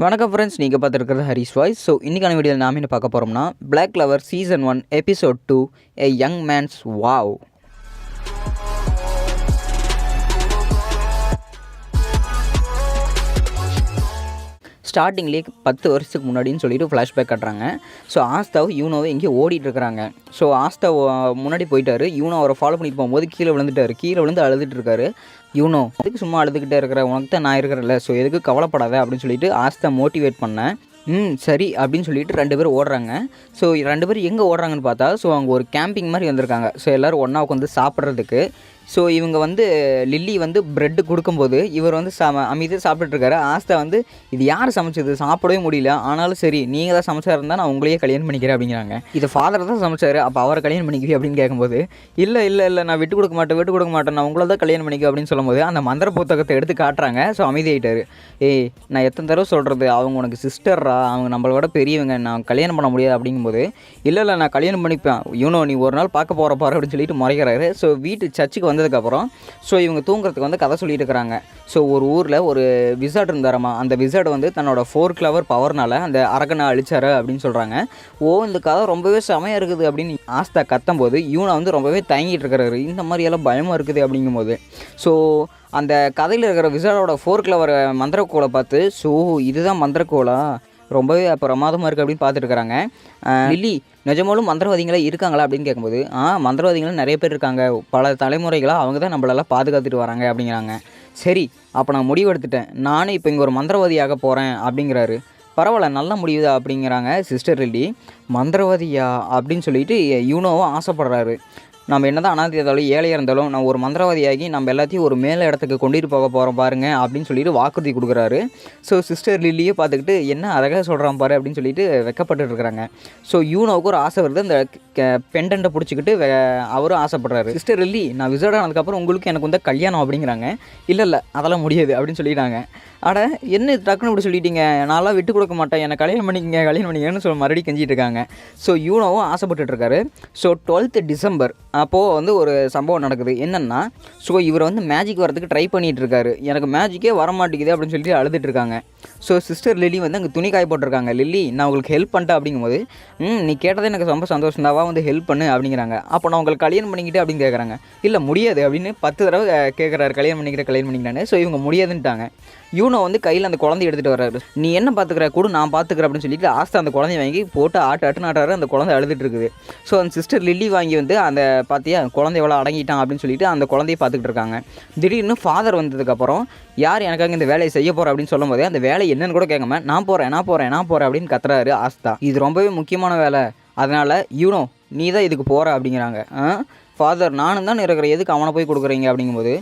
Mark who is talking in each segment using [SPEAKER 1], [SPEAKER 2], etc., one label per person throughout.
[SPEAKER 1] வணக்கம் ஃப்ரெண்ட்ஸ், நீங்கள் பார்த்துருக்கிறது Haris voice. So இன்றைக்கான வீடியோவில் நாம் என்ன பார்க்க போகிறோம்னா, Black Clover season 1 episode 2 a young man's wow. ஸ்டார்டிங்லேயே 10 வருஷத்துக்கு முன்னாடின்னு சொல்லிட்டு ஃப்ளாஷ்பேக் காட்டுறாங்க. ஸோ ஆஸ்தாவும் யூனோவும் எங்கேயோ ஓடிட்டுருக்கிறாங்க. ஸோ ஆஸ்தா முன்னாடி போயிட்டார். யூனோ அவரை ஃபாலோ பண்ணிட்டு போகும்போது கீழே விழுந்து அழுதுட்டு இருக்காரு. யூனோ எதுக்கு சும்மா அழுதுகிட்டே இருக்கிற, உனக்கு தான் நான் இருக்கிறேன்ல, ஸோ எதுக்கு கவலைப்படாத அப்படின்னு சொல்லிட்டு ஆஸ்தா மோட்டிவேட் பண்ணேன். சரி அப்படின்னு சொல்லிட்டு 2 பேரும் ஓடுறாங்க. ஸோ 2 பேரும் எங்கே ஓடுறாங்கன்னு பார்த்தா, ஸோ அவங்க ஒரு கேம்பிங் மாதிரி வந்திருக்காங்க. ஸோ எல்லோரும் ஒன்றா உட்காந்து சாப்பிட்றதுக்கு. ஸோ இவங்க லில்லி ப்ரெட்டு கொடுக்கும்போது இவர் அமைதியாக சாப்பிட்டுருக்காரு. ஆஸ்தா இது யார் சமைச்சது, சாப்பிடவே முடியல, ஆனாலும் சரி நீங்கள் தான் சமைச்சா இருந்தால் நான் உங்களையே கல்யாணம் பண்ணிக்கிறேன் அப்படிங்கிறாங்க. இதை ஃபாதர் தான் சமைச்சார், அப்போ அவரை கல்யாணம் பண்ணிக்கிறேன் அப்படின்னு கேட்கும்போது, இல்லை நான் விட்டு கொடுக்க மாட்டேன், நான் உங்களை தான் கல்யாணம் பண்ணிக்க அப்படின்னு சொல்லும்போது அந்த மந்திர புத்தகத்தை எடுத்து காட்டுறாங்க. ஸோ அமைதியாயிட்டார். நான் எத்தனை தடவை சொல்கிறது, அவங்க உனக்கு சிஸ்டர்ரா, அவங்க நம்மளோட பெரியவங்க, நான் கல்யாணம் பண்ண முடியாது அப்படிங்கும்போது, இல்லை நான் கல்யாணம் பண்ணிப்பேன், யூனோ நீ ஒரு நாள் பார்க்க போகிற பாரு அப்படின்னு சொல்லிட்டு முறைக்கிறாரு. ஸோ சர்ச்சுக்கு வந்ததுக்கப்புறம் ஸோ இவங்க தூங்குறதுக்கு கதை சொல்லிட்டு இருக்கிறாங்க. ஸோ ஒரு ஊரில் ஒரு விசார்ட் இருந்தாராமா. அந்த விசார்ட் தன்னோட 4 கிளவர் பவர்னால் அந்த அரக்கனை அழிச்சாரு அப்படின்னு சொல்கிறாங்க. இந்த கதை ரொம்பவே செமையாக இருக்குது அப்படின்னு ஆஸ்தா கத்தும் போது யூனா ரொம்பவே தயங்கிட்டு இருக்கிறாரு. இந்த மாதிரியெல்லாம் பயமாக இருக்குது அப்படிங்கும்போது, ஸோ அந்த கதையில் இருக்கிற விசார்டோட 4 கிளவர் மந்திரக்கோளை பார்த்து, ஸோ இதுதான் மந்திரக்கோளா, ரொம்பவே பிரமாதமாக இருக்குது அப்படின்னு பார்த்துட்டு இருக்கிறாங்க. லில்லி நிஜமாலும் மந்திரவாதிகளாக இருக்காங்களா அப்படின்னு கேட்கும்போது, மந்திரவாதிகளும் நிறைய பேர் இருக்காங்க, பல தலைமுறைகளாக அவங்க தான் நம்மளெல்லாம் பாதுகாத்துட்டு வராங்க அப்படிங்கிறாங்க. சரி, அப்போ நான் முடிவெடுத்துட்டேன், நானும் இப்போ இங்கே ஒரு மந்திரவாதியாக போகிறேன் அப்படிங்கிறாரு. பரவாயில்ல, நல்ல முடிவுதா அப்படிங்கிறாங்க சிஸ்டர் லில்லி. மந்திரவாதியா அப்படின்னு சொல்லிட்டு யூனோவும் ஆசைப்படுறாரு. நம்ம என்ன தான் அனாதை இருந்தாலும் ஏழையாக இருந்தாலும் நான் ஒரு மந்திரவாதியாகி நம்ம எல்லாத்தையும் ஒரு மேலே இடத்துக்கு கொண்டுட்டு போக போகிறோம் பாருங்கள் அப்படின்னு சொல்லிட்டு வாக்குறுதி கொடுக்குறாரு. ஸோ சிஸ்டர் லில்லியே பார்த்துக்கிட்டு என்ன அழகாக சொல்கிறான் பாரு அப்படின்னு சொல்லிட்டு வெக்கப்பட்டு இருக்கிறாங்க. ஸோ யூனோவுக்கு ஒரு ஆசை வருது, அந்த பெண்டண்ட்டை பிடிச்சிக்கிட்டு அவரும் ஆசைப்படுறாரு. சிஸ்டர் லில்லி, நான் விசார்ட் ஆனதுக்கப்புறம் உங்களுக்கு எனக்கு கல்யாணம் அப்படிங்கிறாங்க. இல்லை அதெல்லாம் முடியாது அப்படின்னு சொல்லிட்டாங்க. அட என்ன டக்குன்னு இப்படி சொல்லிட்டீங்க, நான்லாம் விட்டு கொடுக்க மாட்டேன், என்னை கல்யாணம் பண்ணிக்கங்கன்னு சொல்லி மறுபடியும் கெஞ்சிட்டு இருக்காங்க. ஸோ யூனோவும் ஆசைப்பட்டுருக்காரு. ஸோ 12th டிசம்பர் அப்போது ஒரு சம்பவம் நடக்குது. என்னென்னா, ஸோ இவர் மேஜிக் வரதுக்கு ட்ரை பண்ணிகிட்டு இருக்காரு. எனக்கு மேஜிக்கே வர மாட்டேங்குது அப்படின்னு சொல்லிட்டு அழுதுட்டு இருக்காங்க. ஸோ சிஸ்டர் லில்லி அங்கே துணி காய போட்டிருக்காங்க. லில்லி, நான் உங்களுக்கு ஹெல்ப் பண்ணிட்டேன் அப்படிங்கும்போது, நீ கேட்டதே எனக்கு ரொம்ப சந்தோஷம் தாவா, ஹெல்ப் பண்ணு அப்படிங்கிறாங்க. அப்போ நான் உங்களுக்கு கல்யாணம் பண்ணிக்கிட்டு அப்படின்னு கேட்குறாங்க. இல்லை முடியாது அப்படின்னு 10 தடவை கேட்குறாரு, கல்யாணம் பண்ணிக்கிறேன்னு. ஸோ இவங்க முடியாதுன்ட்டாங்க. யூனோ கையில் அந்த குழந்தைய எடுத்துகிட்டு வர்றாரு. நீ என்ன பார்த்துக்கிற கூட, நான் பார்த்துக்கிறேன் அப்படின்னு சொல்லிட்டு ஆஸ்தா அந்த குழந்தைய வாங்கி போட்டு ஆட்டுறாரு. அந்த குழந்தை அழுதுட்டு இருக்குது. ஸோ அந்த சிஸ்டர் லில்லி வாங்கி அந்த பார்த்தியா குழந்தை எவ்வளோ அடங்கிட்டான் அப்படின்னு சொல்லிட்டு அந்த குழந்தைய பார்த்துக்கிட்டு இருக்காங்க. திடீர்னு ஃபாதர் வந்ததுக்கப்புறம் யார் எனக்காக இந்த வேலையை செய்ய போகிற அப்படின்னு சொல்லும் போது, அந்த வேலை என்னன்னு கூட கேட்காம நான் போகிறேன் அப்படின்னு கத்துறாரு ஆஸ்தா. இது ரொம்பவே முக்கியமான வேலை, அதனால் யூனோ நீ தான் இதுக்கு போகிற அப்படிங்கிறாங்க. ஃபாதர், நானும் தான் இருக்கிற, எதுக்கு அவனை போய் கொடுக்குறீங்க அப்படிங்கும்போது,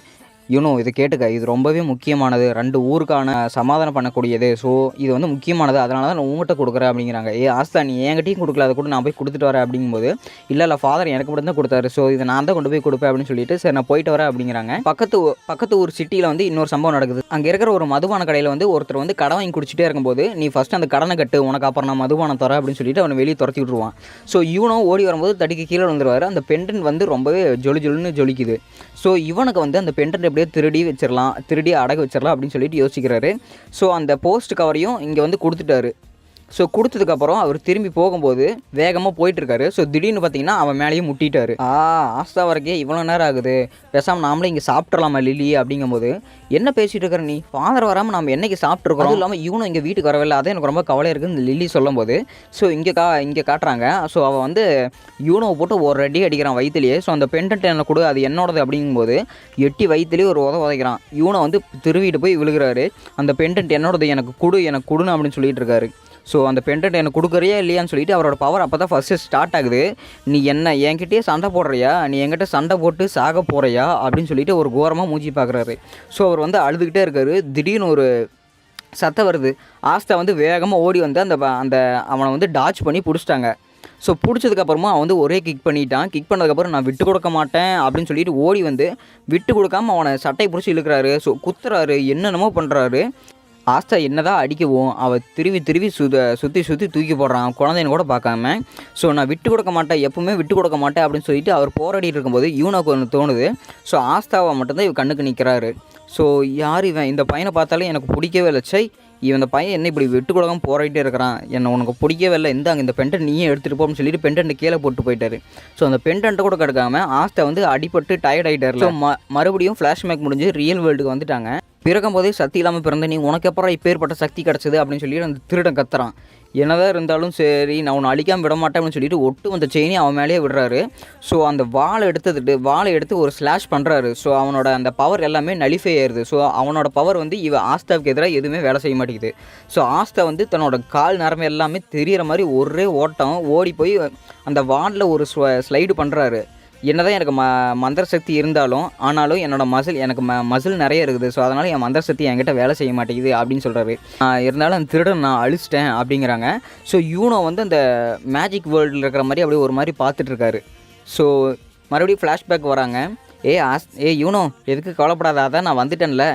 [SPEAKER 1] யூனோ இதை கேட்டுக்க, இது ரொம்பவே முக்கியமானது, 2 ஊருக்கான சமாதானம் பண்ணக்கூடியது, ஸோ இது முக்கியமானது, அதனால தான் நான் உங்கள்கிட்ட கொடுக்குறேன் அப்படிங்கிறாங்க. ஆஸ்தா, நீ என்கிட்டையும் கொடுக்கல, அதை கூட நான் போய் கொடுத்துட்டு வரேன் அப்படிங்கும்போது, இல்லை ஃபாதர் எனக்கு மட்டும் தான் கொடுத்தாரு, ஸோ இதை நான் தான் கொண்டு போய் கொடுப்பேன் அப்படின்னு சொல்லிட்டு, சரி நான் போயிட்டு வரேன் அப்படிங்கிறாங்க. பக்கத்து ஊர் சிட்டியில் இன்னொரு சம்பவம் நடக்குது. அங்கே இருக்கிற ஒரு மதுபான கடையில் ஒருத்தர் கடை வாங்கி குடிச்சிட்டே இருக்கும்போது, நீ ஃபஸ்ட்டு அந்த கடனை கட்டு, உனக்கு அப்புறம் நான் மதுபானம் தரேன் அப்படின்னு சொல்லிட்டு அவனை வெளியே துரத்தி விட்டுருவான். ஸோ யூனோ ஓடி வரும்போது தடிக்கு கீழே வந்துடுவார். அந்த பெண்டன் ரொம்பவே ஜொலின்னு ஜொலிக்குது. ஸோ இவனுக்கு அந்த பெண்டன் எப்படியோ திருடி அடகு வச்சிடலாம் அப்படின்னு சொல்லிட்டு யோசிக்கிறாரு. ஸோ அந்த போஸ்ட் கவரையும் இங்கே கொடுத்துட்டாரு. ஸோ கொடுத்ததுக்கப்புறம் அவர் திரும்பி போகும்போது வேகமாக போயிட்டுருக்காரு. ஸோ திடீர்னு பார்த்தீங்கன்னா அவன் மேலேயும் முட்டிட்டாரு. ஆஸ்தா வரைக்கே இவ்வளோ நேரம் ஆகுது, பேசாமல் நாமளே இங்கே சாப்பிட்றலாமா லில்லி அப்படிங்கும்போது, என்ன பேசிகிட்டு இருக்கிற நீ, ஃபாதர் வராமல் நம்ம என்னைக்கு சாப்பிட்ருக்கோம், அதுவும் இல்லாமல் இவனும் இங்கே வீட்டுக்கு வரவில்லை, அதே எனக்கு ரொம்ப கவலையாக இருக்குன்னு இந்த லில்லி சொல்லும்போது, ஸோ இங்கே காட்டுறாங்க. ஸோ அவன் யூனோவை போட்டு ஒரு அடி அடிக்கிறான் வயிற்றுலேயே. ஸோ அந்த பெண்டன்ட் என்ன கொடு, அது என்னோடது அப்படிங்கும்போது எட்டி வயிற்றுலேயே ஒரு உதைக்கிறான். யூனோ திருவிட்டு போய் விழுகிறாரு. அந்த பெண்டன்ட் என்னோடது, எனக்கு கொடுன்னு அப்படின்னு சொல்லிட்டு இருக்காரு. ஸோ அந்த பெண்டன்ட் எனக்கு கொடுக்குறியா இல்லையான்னு சொல்லிட்டு அவரோட பவர் அப்போ தான் ஃபஸ்ட்டு ஸ்டார்ட் ஆகுது. நீ என்கிட்டயே சண்டை போடுறியா, நீ என்கிட்ட சண்டை போட்டு சாக போகிறியா அப்படின்னு சொல்லிட்டு ஒரு கோரமாக மூஞ்சி பார்க்குறாரு. ஸோ அவர் அழுதுகிட்டே இருக்காரு. திடீர்னு ஒரு சத்தம் வருது. ஆஸ்தா வேகமாக ஓடி அந்த அவனை டாச் பண்ணி பிடிச்சிட்டாங்க. ஸோ பிடிச்சதுக்கப்புறமா அவன் ஒரே கிக் பண்ணிட்டான். கிக் பண்ணதுக்கப்புறம் நான் விட்டு கொடுக்க மாட்டேன் அப்படின்னு சொல்லிட்டு ஓடி விட்டு கொடுக்காம அவனை சட்டையை பிடிச்சி இழுக்கிறாரு. ஸோ குத்துறாரு, என்னென்னமோ பண்ணுறாரு. ஆஸ்தா என்னதான் அடிக்கவும் அவள் திருவி சுற்றி தூக்கி போடுறான், குழந்தைன்னு கூட பார்க்காம. ஸோ நான் விட்டு கொடுக்க மாட்டேன், எப்பவுமே விட்டு கொடுக்க மாட்டேன் அப்படின்னு சொல்லிட்டு அவர் போராடிட்டு இருக்கும்போது யூனோக்கு ஒன்று தோணுது. ஸோ ஆஸ்தாவை மட்டும்தான் இவன் கண்ணுக்கு நிற்கிறாரு. ஸோ யார் இவன், இந்த பையனை பார்த்தாலே எனக்கு பிடிக்கவே இல்லை, இவன் இந்த பையன் என்ன இப்படி விட்டு கொடுக்காம போராடிட்டே இருக்கிறான், என்ன உனக்கு பிடிக்கவே இல்லை, இந்தாங்க இந்த பெண்டன்ட் நீயே எடுத்துகிட்டு போன்னு சொல்லிட்டு பெண்டன்ட் கீழே போட்டு போயிட்டாரு. ஸோ அந்த பெண்டன்ட்டை கூட கிடைக்காம ஆஸ்தா வந்து அடிபட்டு டயர்ட் ஆகிட்டார். ஸோ மறுபடியும் ஃப்ளாஷ்பேக் முடிஞ்சு ரியல் வேர்ல்டுக்கு வந்துட்டாங்க. பிறக்கும் போதே சக்தி இல்லாமல் பிறந்த நீ உனக்கு அப்புறம் இப்பேற்பட்ட சக்தி கிடச்சிது அப்படின்னு சொல்லிட்டு அந்த திருடன் கத்துறான். என்னதான் இருந்தாலும் சரி நான் உன்னை அழிக்காமல் விட மாட்டேன் அப்படின்னு சொல்லிட்டு ஒட்டு அந்த செயினி அவன் மேலேயே விடுறாரு. ஸோ அந்த வாளை எடுத்து ஒரு ஸ்லாஷ் பண்ணுறாரு. ஸோ அவனோட அந்த பவர் எல்லாமே நலிஃபை ஆயிடுது. ஸோ அவனோட பவர் வந்து ஆஸ்தாவுக்கு எதிராக எதுவுமே வேலை செய்ய மாட்டேங்குது. ஸோ ஆஸ்தா வந்து தன்னோட கால் நரம்பு எல்லாமே தெரிகிற மாதிரி ஒரே ஓட்டம் ஓடி போய் அந்த வாலில் ஒரு ஸ்லைடு பண்ணுறாரு. என்னதான் எனக்கு மந்திர சக்தி ஆனாலும் என்னோட எனக்கு மசில் நிறைய இருக்குது. ஸோ அதனால் என் மந்திர சக்தி என்கிட்ட வேலை செய்ய மாட்டேங்குது அப்படின்னு சொல்கிறாரு. இருந்தாலும் அந்த திருடன் நான் அழிச்சிட்டேன் அப்படிங்கிறாங்க. ஸோ யூனோ வந்து அந்த மேஜிக் வேர்ல்டில் இருக்கிற மாதிரி அப்படியே ஒரு மாதிரி பார்த்துட்ருக்காரு. ஸோ மறுபடியும் ஃப்ளாஷ்பேக் வராங்க. யூனோ எதுக்கு கவலைப்படாத, அதான் நான் வந்துட்டேன்ல,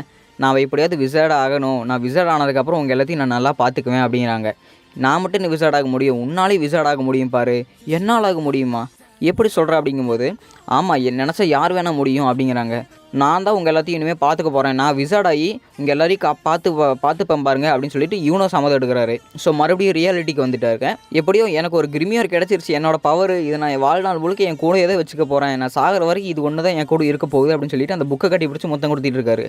[SPEAKER 1] நான் எப்படியாவது விசார்ட் ஆகணும், நான் விசார்ட் ஆனதுக்கப்புறம் உங்கள் எல்லாத்தையும் நான் நல்லா பார்த்துக்குவேன் அப்படிங்கிறாங்க. நான் மட்டும் நீ விசார்ட் ஆக முடியும், உன்னாலே விசார்ட் ஆக முடியும் பாரு, என்னால் ஆக முடியுமா, எப்படி சொல்கிற அப்படிங்கும்போது ஆமாம் நினச்சா யார் வேணால் முடியும் அப்படிங்கிறாங்க. நான் தான் உங்கள் எல்லாத்தையும் இனிமேல் பார்த்துக்க போகிறேன், நான் விசார்ட் ஆகி உங்கள் எல்லாரையும் பார்த்துப்பேன் பாருங்க அப்படின்னு சொல்லிட்டு யூனோ சம்மதம் எடுக்கிறாரு. ஸோ மறுபடியும் ரியாலிட்டிக்கு வந்துட்டாருங்க. எப்படியோ எனக்கு ஒரு கிரிமியர் கிடச்சிருச்சு, என்னோடய பவர், இதை நான் வாழ்நாள் முழுக்க என் கூட எதை வச்சுக்க போகிறேன், நான் சாகிற வரைக்கும் இது ஒன்று தான் என் கூட இருக்க போகுது அப்படின்னு சொல்லிட்டு அந்த புக்கை கட்டி பிடிச்சி மொத்தம் கொடுத்துட்டு இருக்காரு.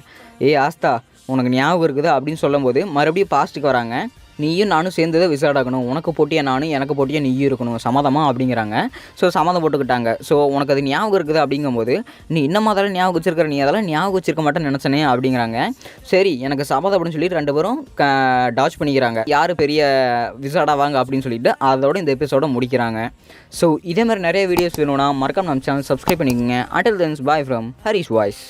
[SPEAKER 1] ஆஸ்தா உனக்கு ஞாபகம் இருக்குது அப்படின்னு சொல்லும்போது மறுபடியும் பாஸ்ட்டுக்கு வராங்க. நீயும் நானும் சேர்ந்து விசார்ட் ஆகணும், உனக்கு போட்டியாக நானும் எனக்கு போட்டியாக நீயும் இருக்கணும், சம்மதமாக அப்படிங்கிறாங்க. ஸோ சம்மதம் போட்டுக்கிட்டாங்க. ஸோ உனக்கு அது ஞாபகம் இருக்குது அப்படிங்கும்போது நீ இன்னும் அதெல்லாம் ஞாபகம் வச்சிருக்கிற, நீ அதெல்லாம் ஞாபகம் வச்சிருக்க மாட்டேன்னு நினச்சனே அப்படிங்கிறாங்க. சரி எனக்கு சம்மதம் அப்படின்னு சொல்லிட்டு 2 பேரும் டாச் பண்ணிக்கிறாங்க, யார் பெரிய விசார்ட் ஆவாங்க அப்படின்னு சொல்லிட்டு அதோட இந்த எபிசோட முடிக்கிறாங்க. ஸோ இதே மாதிரி நிறைய வீடியோஸ் வேணும்னா மறக்காம நம்ம சேனல் சப்ஸ்கிரைப் பண்ணிக்கோங்க. Until then by from Harish voice.